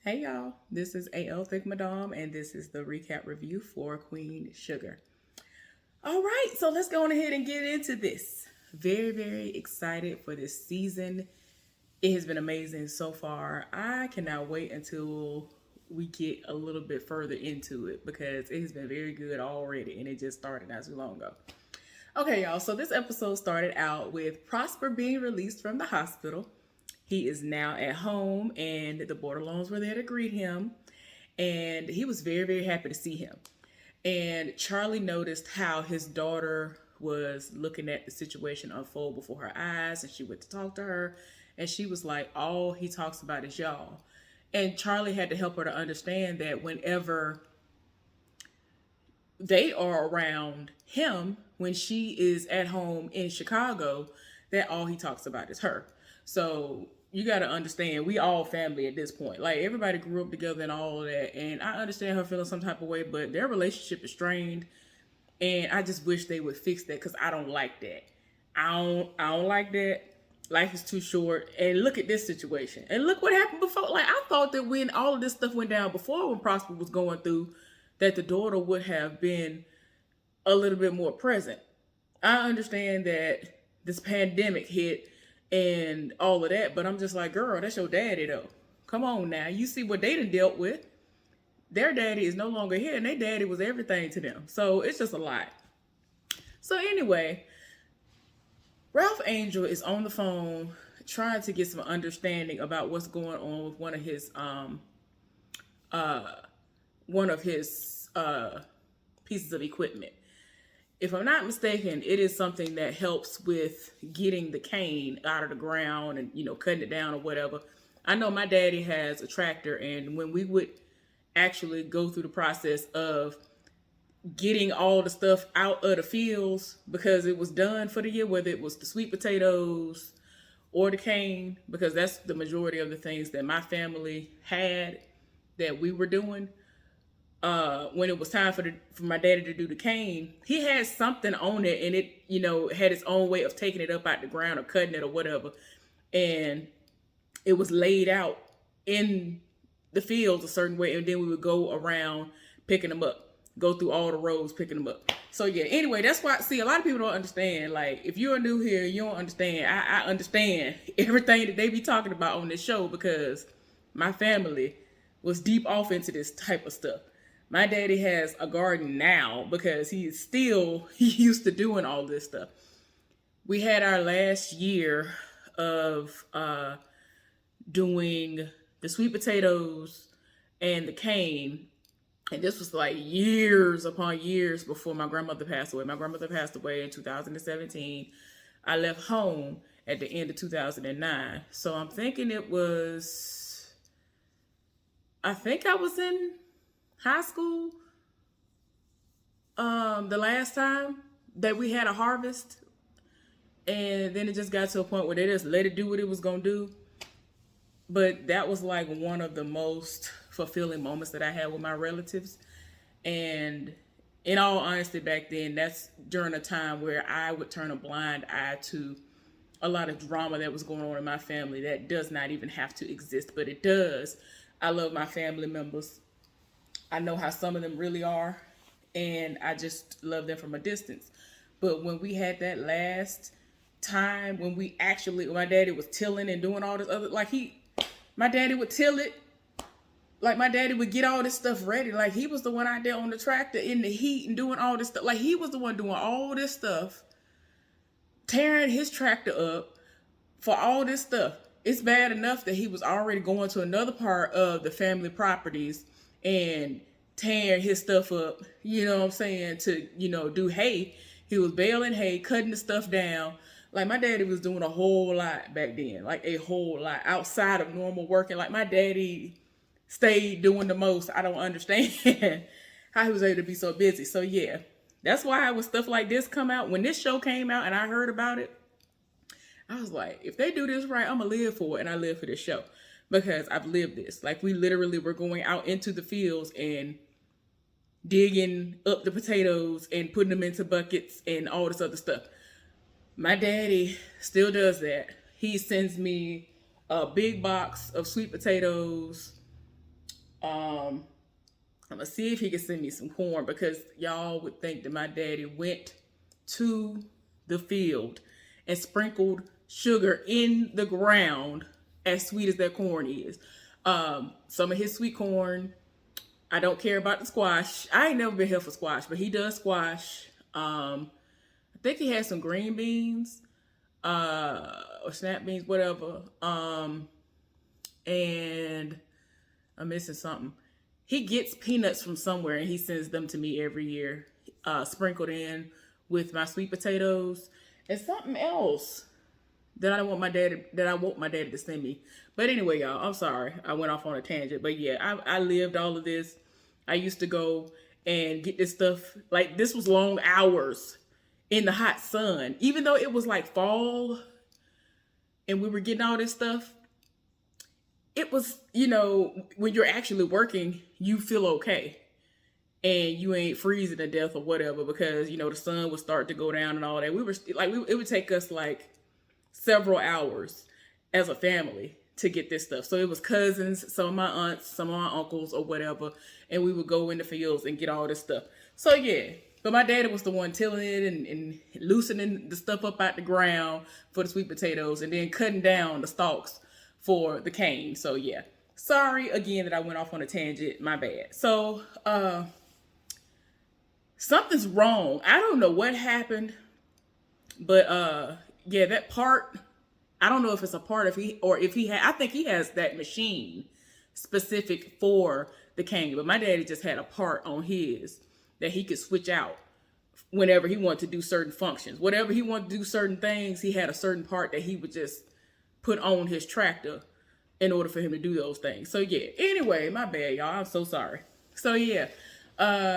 Hey y'all, this is AL Thick Madame, and this is the recap review for Queen Sugar. All right, so let's go on ahead and get into this. Very, very excited for this season. It has been amazing so far. I cannot wait until we get a little bit further into it because it has been very good already and it just started not too long ago. Okay, y'all, so this episode started out with Prosper being released from the hospital. He is now at home, and the Borderlones were there to greet him. And he was very, very happy to see him. And Charlie noticed how his daughter was looking at the situation unfold before her eyes, and she went to talk to her. And she was like, all he talks about is y'all. And Charlie had to help her to understand that whenever they are around him, when she is at home in Chicago, that all he talks about is her. So you got to understand, we all family at this point. Like, everybody grew up together and all of that. And I understand her feeling some type of way, but their relationship is strained. And I just wish they would fix that because I don't like that. I don't like that. Life is too short. And look at this situation. And look what happened before. Like, I thought that when all of this stuff went down before, when Prosper was going through, that the daughter would have been a little bit more present. I understand that this pandemic hit and all of that, but I'm just like, girl, that's your daddy though. Come on now. You see what they done dealt with. Their daddy is no longer here, and their daddy was everything to them. So it's just a lot. So anyway, Ralph Angel is on the phone trying to get some understanding about what's going on with uh one of his pieces of equipment. If I'm not mistaken, it is something that helps with getting the cane out of the ground and, cutting it down or whatever. I know my daddy has a tractor, and when we would actually go through the process of getting all the stuff out of the fields because it was done for the year, whether it was the sweet potatoes or the cane, because that's the majority of the things that my family had that we were doing. When it was time for my daddy to do the cane, he had something on it, and it had its own way of taking it up out the ground or cutting it or whatever, and it was laid out in the fields a certain way, and then we would go around picking them up, go through all the rows picking them up. So yeah, anyway, that's why, see, a lot of people don't understand. Like, if you're new here, you don't understand. I understand everything that they be talking about on this show because my family was deep off into this type of stuff. My daddy has a garden now because he used to doing all this stuff. We had our last year of doing the sweet potatoes and the cane. And this was like years upon years before my grandmother passed away. My grandmother passed away in 2017. I left home at the end of 2009. So I'm thinking I think I was in high school the last time that we had a harvest, and then it just got to a point where they just let it do what it was gonna do. But that was like one of the most fulfilling moments that I had with my relatives. And in all honesty, back then, that's during a time where I would turn a blind eye to a lot of drama that was going on in my family that does not even have to exist, but it does. I love my family members. I know how some of them really are, and I just love them from a distance. But when we had that last time, when my daddy was tilling and doing all this other, my daddy would till it, like my daddy would get all this stuff ready. Like, he was the one out there on the tractor in the heat and doing all this stuff. Like, he was the one doing all this stuff, tearing his tractor up for all this stuff. It's bad enough that he was already going to another part of the family properties and tearing his stuff up, you know what I'm saying, to, do hay. He was baling hay, cutting the stuff down. Like, my daddy was doing a whole lot back then, like a whole lot outside of normal working. Like, my daddy stayed doing the most. I don't understand how he was able to be so busy. So yeah, that's why when stuff like this come out, when this show came out and I heard about it, I was like, if they do this right, I'm going to live for it. And I live for this show because I've lived this. Like, we literally were going out into the fields and digging up the potatoes and putting them into buckets and all this other stuff. My daddy still does that. He sends me a big box of sweet potatoes Um, I'm gonna see if he can send me some corn because y'all would think that my daddy went to the field and sprinkled sugar in the ground, as sweet as that corn is. Some of his sweet corn. I don't care about the squash. I ain't never been here for squash, but he does squash. I think he has some green beans, or snap beans, whatever. And I'm missing something. He gets peanuts from somewhere and he sends them to me every year, sprinkled in with my sweet potatoes and something else that I want my daddy to send me. But anyway, y'all, I'm sorry. I went off on a tangent. But yeah, I lived all of this. I used to go and get this stuff. Like, this was long hours in the hot sun. Even though it was like fall and we were getting all this stuff, it was, when you're actually working, you feel okay. And you ain't freezing to death or whatever because, the sun would start to go down and all that. We were like, it would take us like several hours as a family to get this stuff. So it was cousins, some of my aunts, some of my uncles or whatever. And we would go in the fields and get all this stuff. So yeah, but my daddy was the one tilling it and loosening the stuff up out the ground for the sweet potatoes and then cutting down the stalks for the cane. So yeah, sorry again that I went off on a tangent. My bad. So something's wrong. I don't know what happened, but yeah, that part, I don't know if it's a part if he had, I think he has that machine specific for the cane, but my daddy just had a part on his that he could switch out whenever he wanted to do certain functions. Whatever he wanted to do certain things, he had a certain part that he would just put on his tractor in order for him to do those things. So yeah, anyway, my bad, y'all. I'm so sorry. So yeah,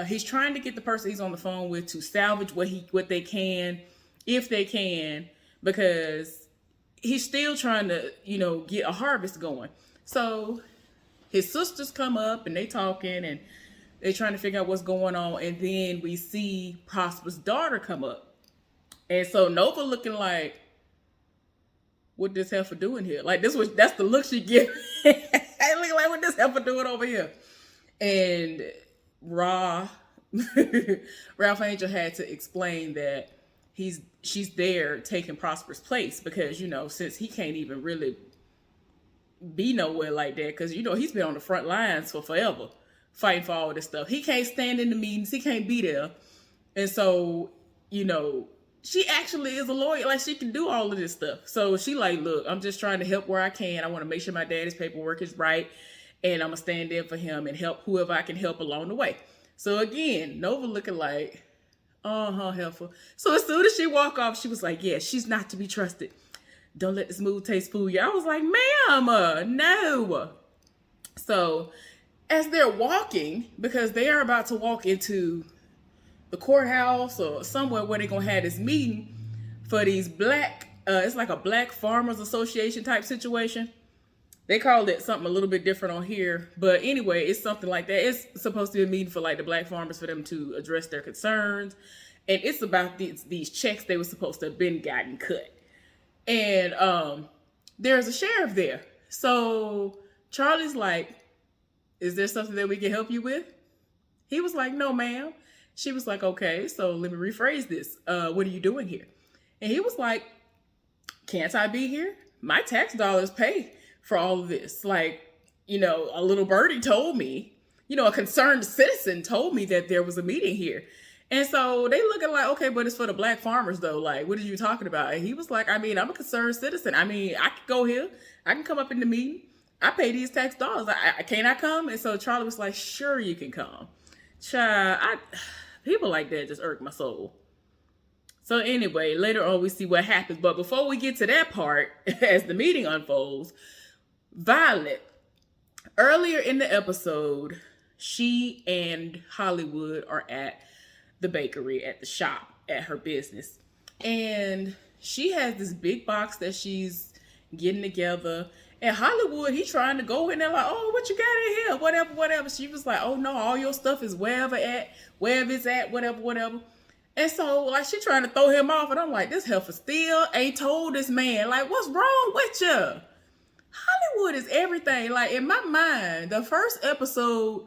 he's trying to get the person he's on the phone with to salvage what they can, if they can, because he's still trying to, get a harvest going. So his sisters come up and they talking and they trying to figure out what's going on. And then we see Prosper's daughter come up. And so Nova looking like, what this heifer doing here? Like, that's the look she give. I look like, what this heifer doing over here? And Ralph Angel had to explain that she's there taking Prosper's place because, since he can't even really be nowhere like that, because, he's been on the front lines for forever fighting for all this stuff. He can't stand in the meetings. He can't be there. And so, she actually is a lawyer. Like, she can do all of this stuff. So she like, look, I'm just trying to help where I can. I want to make sure my daddy's paperwork is right. And I'm going to stand in for him and help whoever I can help along the way. So again, Nova looking like, heifer. So as soon as she walk off, she was like, yeah, she's not to be trusted. Don't let the smooth taste fool you. I was like, ma'am, no. So as they're walking, because they are about to walk into the courthouse or somewhere where they're going to have this meeting for these it's like a Black Farmers Association type situation. They called it something a little bit different on here. But anyway, it's something like that. It's supposed to be a meeting for like the Black farmers for them to address their concerns. And it's about these checks they were supposed to have been gotten cut. And there's a sheriff there. So Charlie's like, is there something that we can help you with? He was like, no, ma'am. She was like, okay, so let me rephrase this. What are you doing here? And he was like, can't I be here? My tax dollars pay for all of this. Like, a little birdie told me, a concerned citizen told me that there was a meeting here. And so they looking like, okay, but it's for the Black farmers though. Like, what are you talking about? And he was like, I'm a concerned citizen. I could go here. I can come up in the meeting. I pay these tax dollars. Can't I come? And so Charlie was like, sure you can come. Child, people like that just irk my soul. So anyway, later on we see what happens. But before we get to that part, as the meeting unfolds, Violet, earlier in the episode, she and Hollywood are at the bakery, at the shop, at her business. And she has this big box that she's getting together. And Hollywood, he trying to go in there like, oh, what you got in here? Whatever. She was like, oh no, all your stuff is wherever it's at, whatever. And so, like, she trying to throw him off. And I'm like, this heifer still ain't told this man, like, what's wrong with you? Hollywood is everything. Like, in my mind, the first episode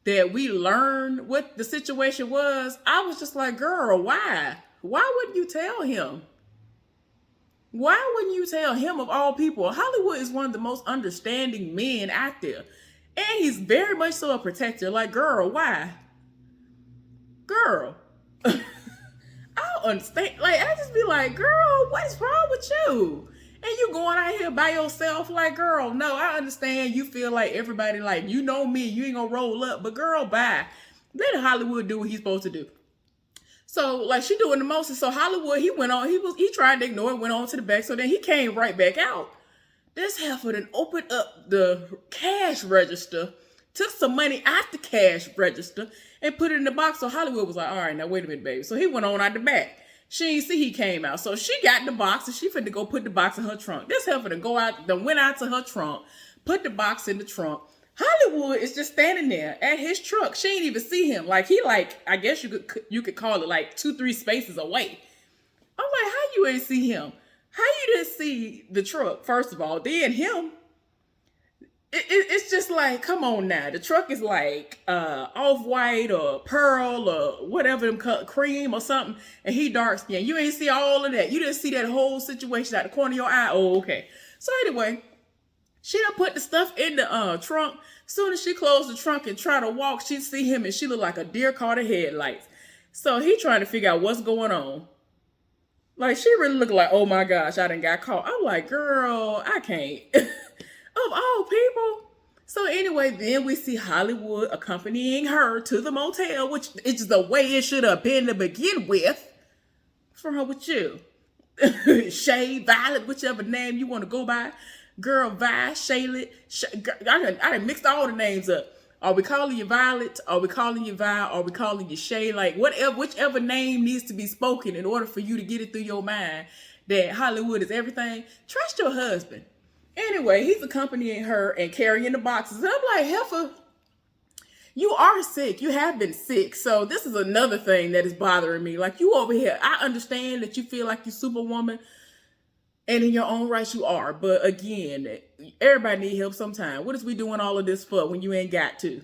that we learned what the situation was, I was just like, girl, why? Why wouldn't you tell him? Why wouldn't you tell him of all people? Hollywood is one of the most understanding men out there. And he's very much so a protector. Like, girl, why? Girl. I don't understand. Like, I just be like, girl, what's wrong with you? And you going out here by yourself, like, girl, no, I understand you feel like everybody, like, you know me, you ain't gonna roll up, but girl, bye. Let Hollywood do what he's supposed to do. So, like, she doing the most, and so Hollywood, he tried to ignore it, went on to the back, so then he came right back out. This heifer then opened up the cash register, took some money out the cash register, and put it in the box. So Hollywood was like, all right, now wait a minute, baby. So he went on out the back. She didn't see he came out. So she got the box and she finna go put the box in her trunk. This heifer then went out to her trunk, put the box in the trunk. Hollywood is just standing there at his truck. She ain't even see him. Like, he, like, I guess you could call it like 2-3 spaces away. I'm like, how you ain't see him? How you didn't see the truck, first of all? Then him. It's just like, come on now. The truck is like off-white or pearl or whatever, them cream or something, and he dark skinned. You ain't see all of that. You didn't see that whole situation out the corner of your eye. Oh, okay. So anyway, she done put the stuff in the trunk. Soon as she closed the trunk and try to walk, she see him and she look like a deer caught in headlights. So he trying to figure out what's going on. Like, she really looked like, oh my gosh, I done got caught. I'm like, girl, I can't. Of all people. So anyway, then we see Hollywood accompanying her to the motel, which is the way it should have been to begin with. For her with you. Shay, Violet, whichever name you want to go by. Girl, Vi, Shaylet. I done mixed all the names up. Are we calling you Violet? Are we calling you Vi? Are we calling you Shay? Like, whichever name needs to be spoken in order for you to get it through your mind that Hollywood is everything. Trust your husband. Anyway, he's accompanying her and carrying the boxes. And I'm like, heifer, you are sick. You have been sick. So this is another thing that is bothering me. Like, you over here, I understand that you feel like you're Superwoman. And in your own right, you are. But again, everybody need help sometime. What is we doing all of this for when you ain't got to?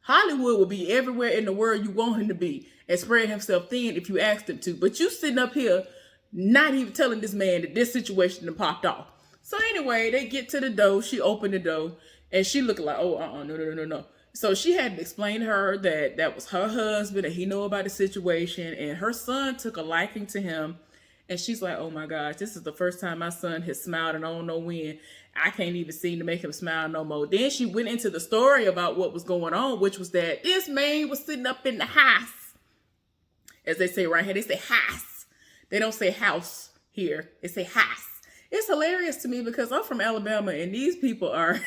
Hollywood will be everywhere in the world you want him to be and spread himself thin if you asked him to. But you sitting up here not even telling this man that this situation done popped off. So anyway, they get to the door. She opened the door and she looked like, oh, no. So she had to explain to her that that was her husband and he knew about the situation. And her son took a liking to him. And she's like, oh my gosh, this is the first time my son has smiled and I don't know when. I can't even seem to make him smile no more. Then she went into the story about what was going on, which was that this man was sitting up in the house. As they say right here, they say house. They don't say house here. They say house. It's hilarious to me because I'm from Alabama and these people are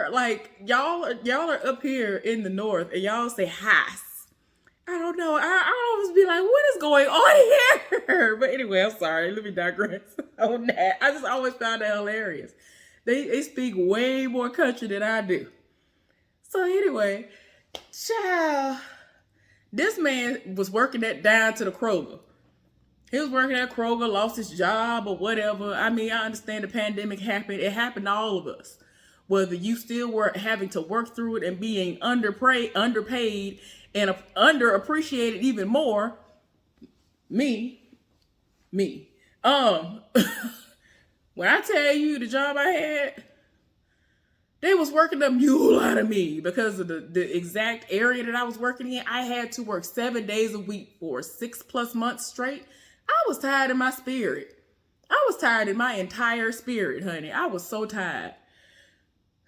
like, y'all are up here in the north and y'all say house. I don't know. I always be like, what is going on here? But anyway, I'm sorry. Let me digress on that. I just always found that hilarious. They speak way more country than I do. So anyway, child, this man was working down to the Kroger. He was working at Kroger, lost his job or whatever. I mean, I understand the pandemic happened. It happened to all of us. Whether you still were having to work through it and being underpaid and underappreciated even more. Me. When I tell you the job I had, they was working the mule out of me because of the exact area that I was working in. I had to work 7 days a week for 6+ months straight. I was tired in my spirit. I was tired in my entire spirit, honey. I was so tired.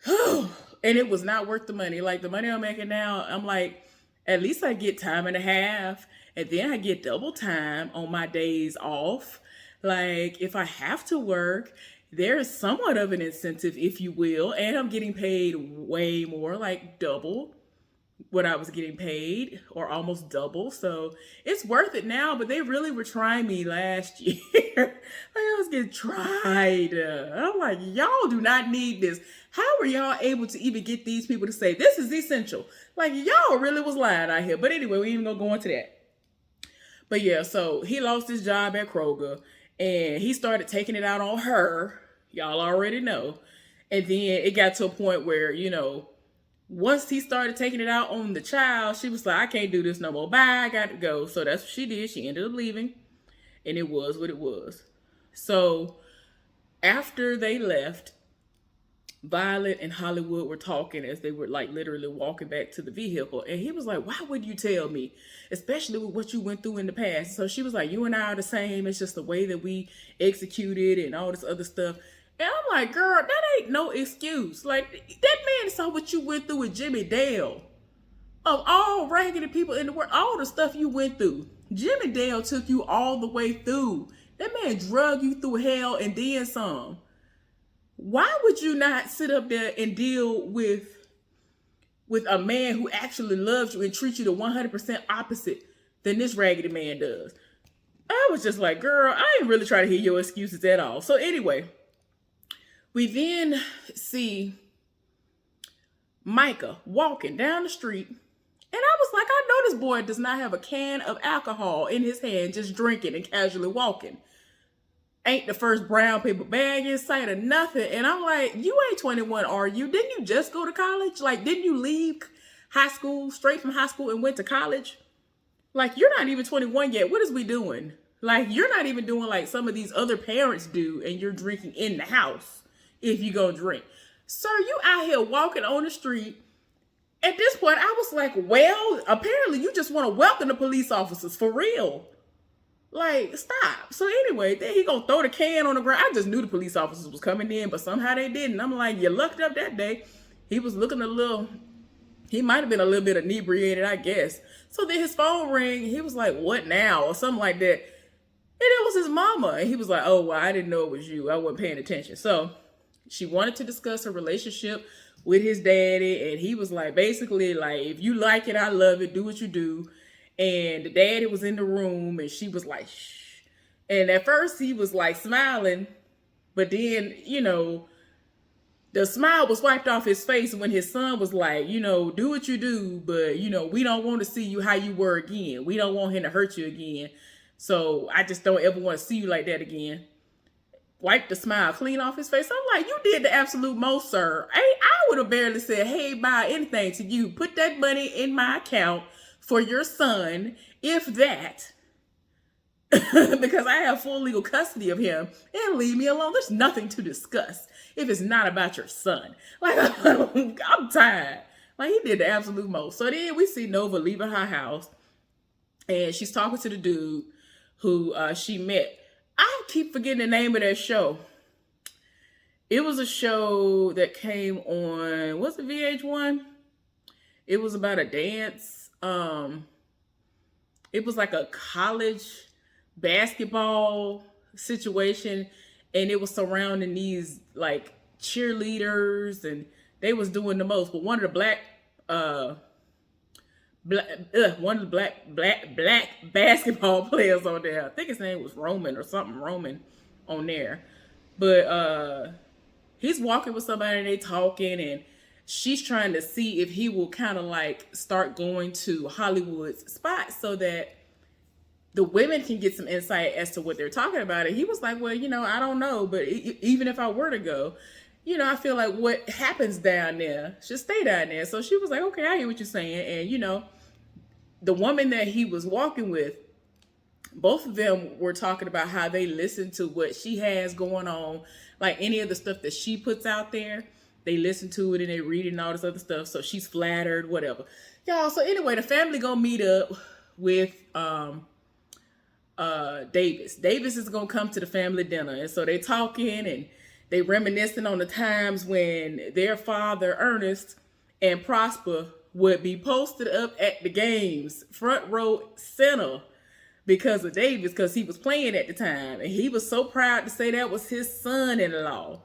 And it was not worth the money. Like, the money I'm making now, I'm like, at least I get time and a half. And then I get double time on my days off. Like, if I have to work, there is somewhat of an incentive, if you will. And I'm getting paid way more, like double what I was getting paid, or almost double. So it's worth it now, but they really were trying me last year. Like, I was getting tried. I'm like, y'all do not need this. How were y'all able to even get these people to say this is essential? Like, y'all really was lying out here. But anyway, we ain't even gonna go into that. But yeah, so he lost his job at Kroger and he started taking it out on her. Y'all already know. And then it got to a point where, once he started taking it out on the child, she was like, I can't do this no more. Bye, I got to go. So that's what she did. She ended up leaving. And it was what it was. So after they left, Violet and Hollywood were talking as they were like literally walking back to the vehicle. And he was like, why would you tell me? Especially with what you went through in the past. So she was like, you and I are the same. It's just the way that we executed and all this other stuff. And I'm like, girl, that ain't no excuse. Like, that man saw what you went through with Jimmy Dale. Of all raggedy people in the world, all the stuff you went through. Jimmy Dale took you all the way through. That man drug you through hell and then some. Why would you not sit up there and deal with a man who actually loves you and treats you the 100% opposite than this raggedy man does? I was just like, girl, I ain't really trying to hear your excuses at all. So anyway, we then see Micah walking down the street. And I was like, I know this boy does not have a can of alcohol in his hand, just drinking and casually walking. Ain't the first brown paper bag in sight or nothing. And I'm like, you ain't 21, are you? Didn't you just go to college? Like, didn't you leave high school, straight from high school and went to college? Like, you're not even 21 yet. What is we doing? Like, you're not even doing like some of these other parents do, and you're drinking in the house if you go drink. Sir, you out here walking on the street. At this point, I was like, well, apparently you just want to welcome the police officers for real. Like, stop. So anyway, then he gonna throw the can on the ground. I just knew the police officers was coming in, but somehow they didn't. I'm like, you lucked up that day. He was looking he might have been a little bit inebriated, I guess. So then his phone rang. He was like, what now? Or something like that. And it was his mama. And he was like, oh, well, I didn't know it was you. I wasn't paying attention. So she wanted to discuss her relationship with his daddy. And he was like, basically, like, if you like it, I love it. Do what you do. And the daddy was in the room and she was like, shh. And at first he was like smiling, but then, the smile was wiped off his face when his son was like, do what you do, but, we don't want to see you how you were again. We don't want him to hurt you again. So I just don't ever want to see you like that again. Wipe the smile clean off his face. I'm like, you did the absolute most, sir. I would have barely said, hey, buy anything to you. Put that money in my account for your son, if that, because I have full legal custody of him, and leave me alone. There's nothing to discuss if it's not about your son. Like, I'm tired. Like, he did the absolute most. So then we see Nova leaving her house, and she's talking to the dude who she met. I keep forgetting the name of that show. It was a show that came on, was it VH1? It was about a dance. It was like a college basketball situation, and it was surrounding these like cheerleaders, and they was doing the most. But one of the black basketball players on there, I think his name was Roman or something, Roman on there. But he's walking with somebody and they talking, and she's trying to see if he will kind of like start going to Hollywood's spot so that the women can get some insight as to what they're talking about. And he was like, well, I don't know, but even if I were to go, I feel like what happens down there should stay down there. So she was like, okay, I hear what you're saying. And, the woman that he was walking with, both of them were talking about how they listen to what she has going on, like any of the stuff that she puts out there. They listen to it and they read it and all this other stuff. So she's flattered, whatever. Y'all, so anyway, the family gonna meet up with Davis. Davis is gonna come to the family dinner. And so they talking and they reminiscing on the times when their father, Ernest, and Prosper would be posted up at the games, front row center, because of Davis, because he was playing at the time. And he was so proud to say that was his son-in-law.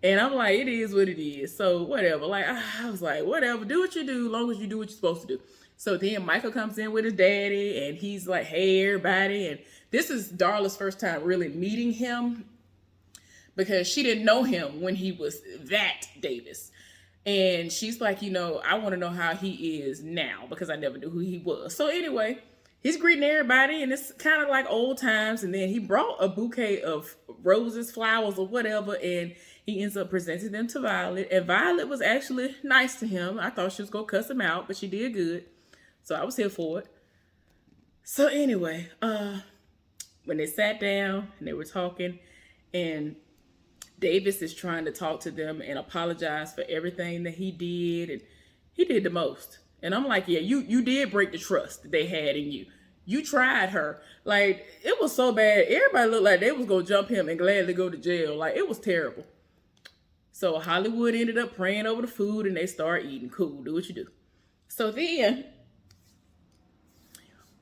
And I'm like, it is what it is. So whatever. Like, I was like, whatever. Do what you do, as long as you do what you're supposed to do. So then Michael comes in with his daddy, and he's like, hey, everybody. And this is Darla's first time really meeting him, because she didn't know him when he was that Davis. And she's like, I want to know how he is now, because I never knew who he was. So anyway, he's greeting everybody, and it's kind of like old times. And then he brought a bouquet of roses, flowers, or whatever, and he ends up presenting them to Violet. And Violet was actually nice to him. I thought she was gonna cuss him out, but she did good. So I was here for it. So anyway, when they sat down and they were talking, and Davis is trying to talk to them and apologize for everything that he did, and he did the most. And I'm like, yeah, you did break the trust that they had in you. You tried her. Like, it was so bad. Everybody looked like they was gonna jump him and gladly go to jail. Like, it was terrible. So Hollywood ended up praying over the food, and they start eating. Cool, do what you do. So then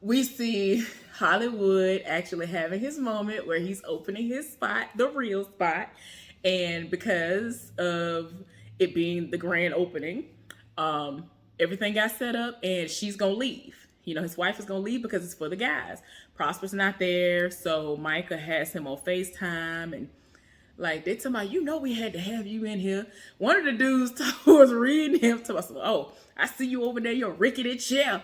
we see Hollywood actually having his moment where he's opening his spot, the real spot. And because of it being the grand opening, everything got set up, and she's gonna leave. You know, his wife is gonna leave because it's for the guys. Prosper's not there, so Micah has him on FaceTime, and like they talking about, you know, we had to have you in here. One of the dudes was reading him to us, oh, I see you over there, your rickety chair,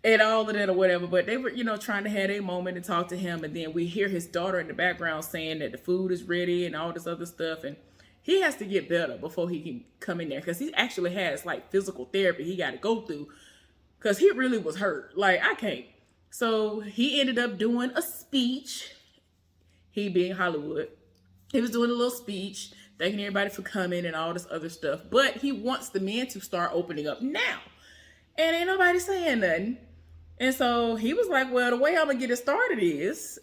and all of that or whatever. But they were, you know, trying to have a moment and talk to him, and then we hear his daughter in the background saying that the food is ready and all this other stuff, and he has to get better before he can come in there, because he actually has like physical therapy he got to go through, because he really was hurt. Like, I can't. So he ended up doing a speech, he being Hollywood. He was doing a little speech, thanking everybody for coming and all this other stuff. But he wants the men to start opening up now. And ain't nobody saying nothing. And so he was like, well, the way I'm going to get it started is,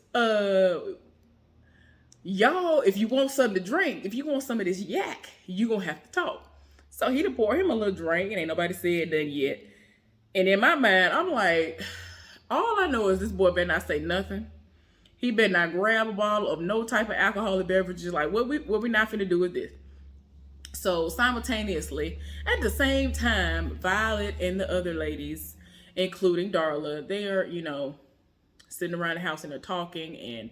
y'all, if you want something to drink, if you want some of this yak, you going to have to talk. So he done poured him a little drink, and ain't nobody said nothing yet. And in my mind, I'm like, all I know is this boy better not say nothing. He better not grab a bottle of no type of alcoholic beverages. Like, what we not finna do with this? So simultaneously, at the same time, Violet and the other ladies, including Darla, they are, you know, sitting around the house and they're talking, and,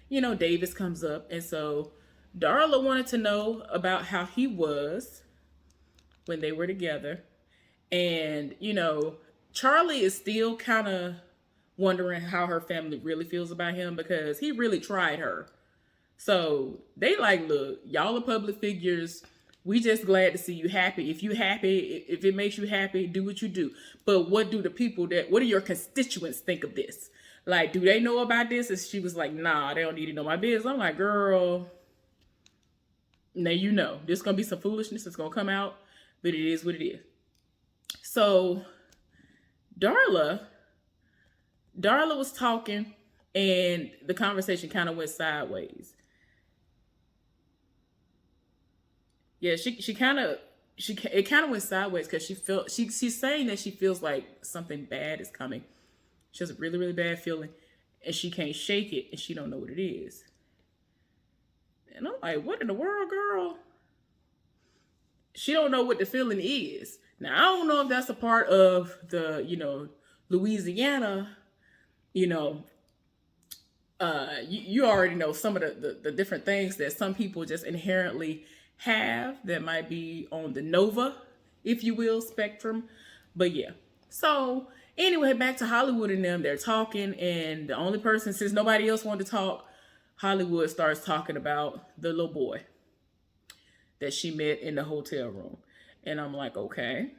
you know, Davis comes up. And so Darla wanted to know about how he was when they were together. And, you know, Charlie is still kind of wondering how her family really feels about him, because he really tried her. So they like, look, y'all are public figures. We just glad to see you happy. If you happy, if it makes you happy, do what you do. But what do your constituents think of this? Like, do they know about this? And she was like, nah, they don't need to know my business. I'm like, girl, now you know. There's going to be some foolishness that's going to come out, but it is what it is. So Darla was talking, and the conversation kind of went sideways. Yeah, it kind of went sideways because she's saying that she feels like something bad is coming. She has a really, really bad feeling, and she can't shake it, and she don't know what it is. And I'm like, what in the world, girl? She don't know what the feeling is. Now, I don't know if that's a part of the, you know, Louisiana, you know, you already know some of the different things that some people just inherently have that might be on the Nova, if you will, spectrum. But yeah. So anyway, back to Hollywood and them. They're talking, and the only person, since nobody else wanted to talk, Hollywood starts talking about the little boy that she met in the hotel room. And I'm like, okay.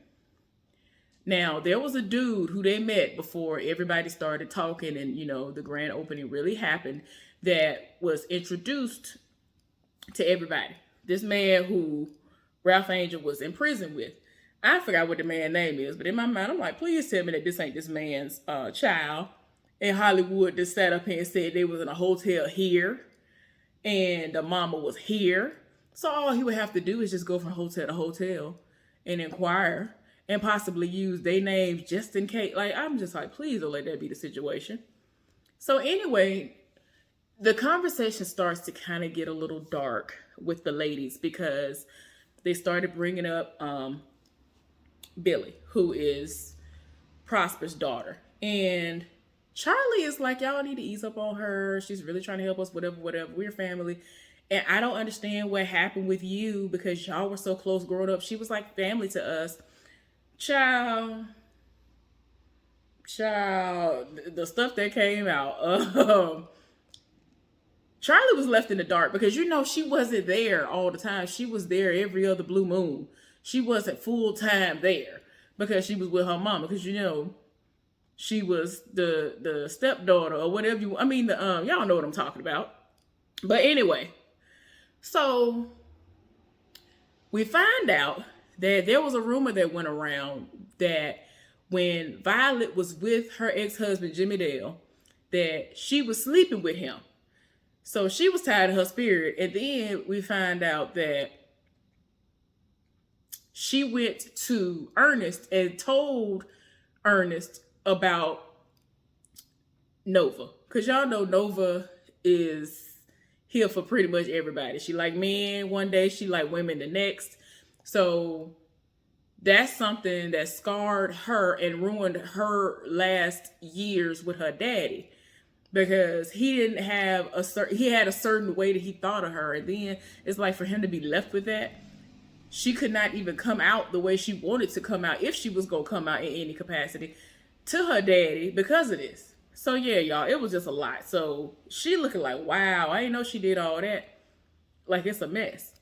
Now, there was a dude who they met before everybody started talking and, you know, the grand opening really happened, that was introduced to everybody. This man who Ralph Angel was in prison with. I forgot what the man's name is, but in my mind, I'm like, please tell me that this ain't this man's child. And Hollywood just sat up here and said they was in a hotel here, and the mama was here. So all he would have to do is just go from hotel to hotel and inquire and possibly use their names just in case. Like, I'm just like, please don't let that be the situation. So anyway, the conversation starts to kind of get a little dark with the ladies, because they started bringing up Billy, who is Prosper's daughter. And Charlie is like, y'all need to ease up on her. She's really trying to help us, whatever. We're family. And I don't understand what happened with you, because y'all were so close growing up. She was like family to us. Child, Child, the stuff that came out. Charlie was left in the dark because she wasn't there all the time. She was there every other blue moon. She wasn't full time there because she was with her mama. Because she was the stepdaughter or whatever y'all know what I'm talking about. But anyway, so we find out that there was a rumor that went around that when Violet was with her ex-husband Jimmy Dale, that she was sleeping with him. So she was tired of her spirit. And then we find out that she went to Ernest and told Ernest about Nova. Because y'all know Nova is here for pretty much everybody. She like men one day, she like women the next. So that's something that scarred her and ruined her last years with her daddy. Because he didn't have he had a certain way that he thought of her. And then it's like for him to be left with that, she could not even come out the way she wanted to come out, if she was going to come out in any capacity, to her daddy because of this. So yeah, y'all, it was just a lot. So she looking like, wow, I didn't know she did all that. Like, it's a mess.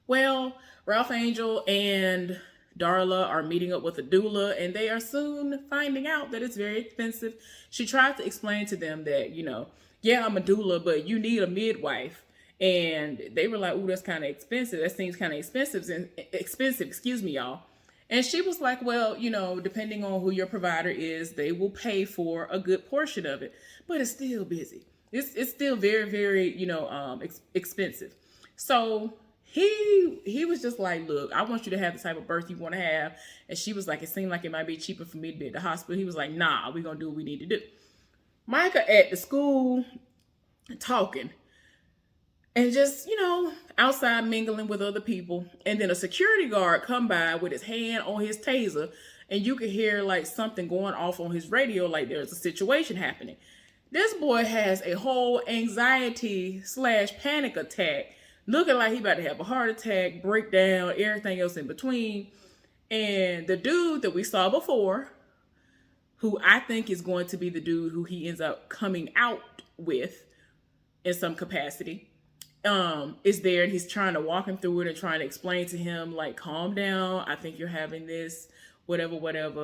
Well, Ralph Angel and Darla are meeting up with a doula, and they are soon finding out that it's very expensive. She tried to explain to them that, yeah, I'm a doula, but you need a midwife. And they were like, ooh, that's kind of expensive. That seems kind of expensive, excuse me, y'all. And she was like, well, depending on who your provider is, they will pay for a good portion of it. But it's still busy. It's still very, very, expensive. So he was just like, look, I want you to have the type of birth you want to have. And she was like, it seemed like it might be cheaper for me to be at the hospital. He was like, nah, we're going to do what we need to do. Micah at the school talking and just, outside mingling with other people. And then a security guard come by with his hand on his taser. And you could hear like something going off on his radio, like there's a situation happening. This boy has a whole anxiety/panic attack, looking like he about to have a heart attack, breakdown, everything else in between. And the dude that we saw before, who I think is going to be the dude who he ends up coming out with in some capacity, is there, and he's trying to walk him through it and trying to explain to him, like, calm down, I think you're having this, whatever.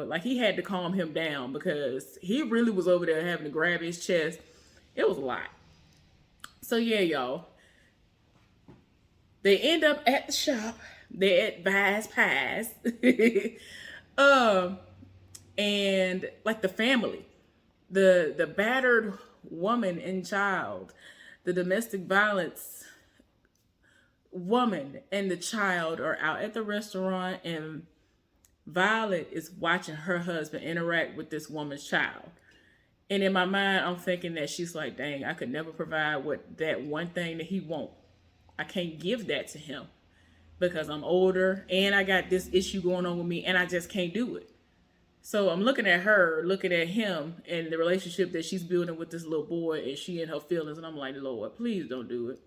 Like, he had to calm him down because he really was over there having to grab his chest. It was a lot. So yeah, y'all, they end up at the shop. They're at Vi's Pies. And like the family, the battered woman and child, the domestic violence woman and the child are out at the restaurant, and Violet is watching her husband interact with this woman's child. And in my mind, I'm thinking that she's like, dang, I could never provide what that one thing that he wants. I can't give that to him because I'm older and I got this issue going on with me and I just can't do it. So I'm looking at her, looking at him and the relationship that she's building with this little boy, and she and her feelings. And I'm like, Lord, please don't do it.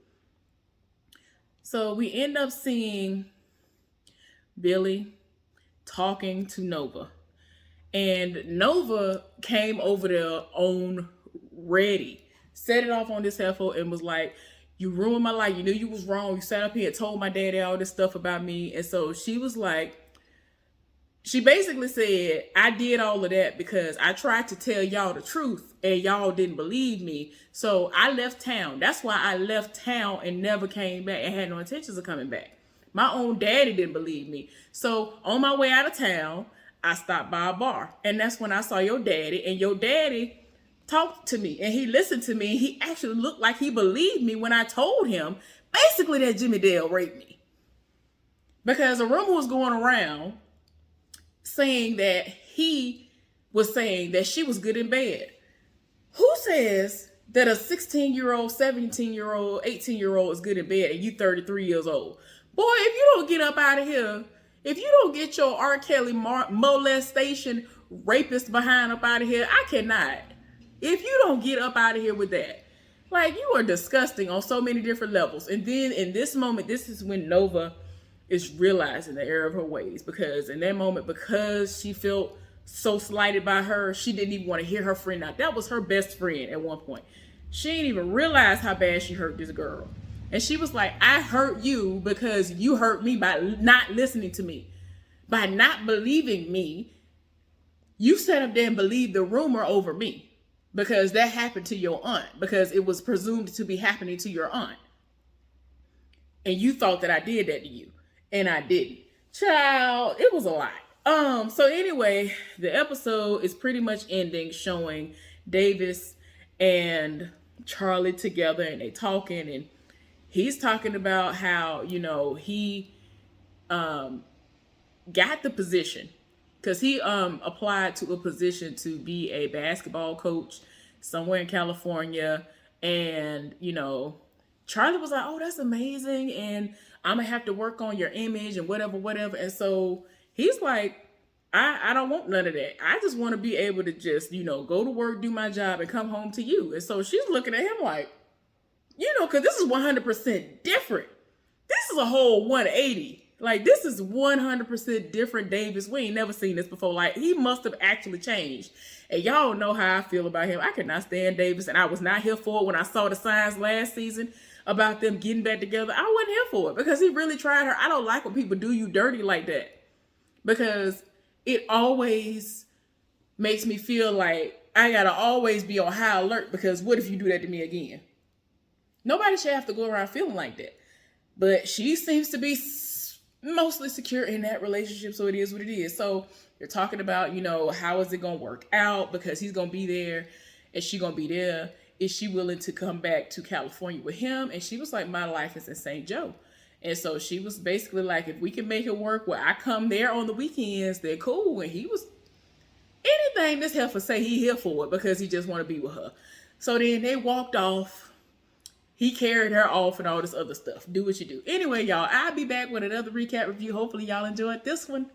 So we end up seeing Billy talking to Nova. And Nova came over there on ready, set it off on this heifer and was like, you ruined my life. You knew you was wrong. You sat up here and told my daddy all this stuff about me. And so she was like, she basically said, I did all of that because I tried to tell y'all the truth and y'all didn't believe me. So I left town. That's why I left town and never came back and had no intentions of coming back. My own daddy didn't believe me. So on my way out of town, I stopped by a bar. And that's when I saw your daddy, and your daddy talked to me and he listened to me. He actually looked like he believed me when I told him basically that Jimmy Dale raped me. Because a rumor was going around saying that he was saying that she was good in bed. Who says that a 16-year-old, 17-year-old, 18-year-old is good in bed and you 33 years old? Boy, if you don't get up out of here, if you don't get your R. Kelly molestation rapist behind up out of here, I cannot. If you don't get up out of here with that, like, you are disgusting on so many different levels. And then in this moment, this is when Nova is realizing the error of her ways, because in that moment, because she felt so slighted by her, she didn't even want to hear her friend out. That was her best friend at one point. She didn't even realize how bad she hurt this girl. And she was like, I hurt you because you hurt me by not listening to me. By not believing me, you sat up there and believed the rumor over me. Because that happened to your aunt. Because it was presumed to be happening to your aunt. And you thought that I did that to you. And I didn't. Child, it was a lot. So anyway, the episode is pretty much ending showing Davis and Charlie together, and they talking, and he's talking about how, he got the position because he applied to a position to be a basketball coach somewhere in California. And, Charlie was like, oh, that's amazing. And I'm going to have to work on your image and whatever. And so he's like, I don't want none of that. I just want to be able to just, go to work, do my job, and come home to you. And so she's looking at him like, because this is 100% different. This is a whole 180. Like, this is 100% different Davis. We ain't never seen this before. Like, he must have actually changed. And y'all know how I feel about him. I could not stand Davis, and I was not here for it when I saw the signs last season about them getting back together. I wasn't here for it because he really tried her. I don't like when people do you dirty like that, because it always makes me feel like I gotta always be on high alert, because what if you do that to me again? Nobody should have to go around feeling like that. But she seems to be mostly secure in that relationship, so it is what it is. So they're talking about, how is it going to work out, because he's going to be there and she's going to be there. Is she willing to come back to California with him? And she was like, my life is in St. Joe. And so she was basically like, if we can make it work where I come there on the weekends, they're cool. And he was, anything this heifer say, he here for it, because he just want to be with her. So then they walked off. He carried her off and all this other stuff. Do what you do. Anyway, y'all, I'll be back with another recap review. Hopefully y'all enjoyed this one.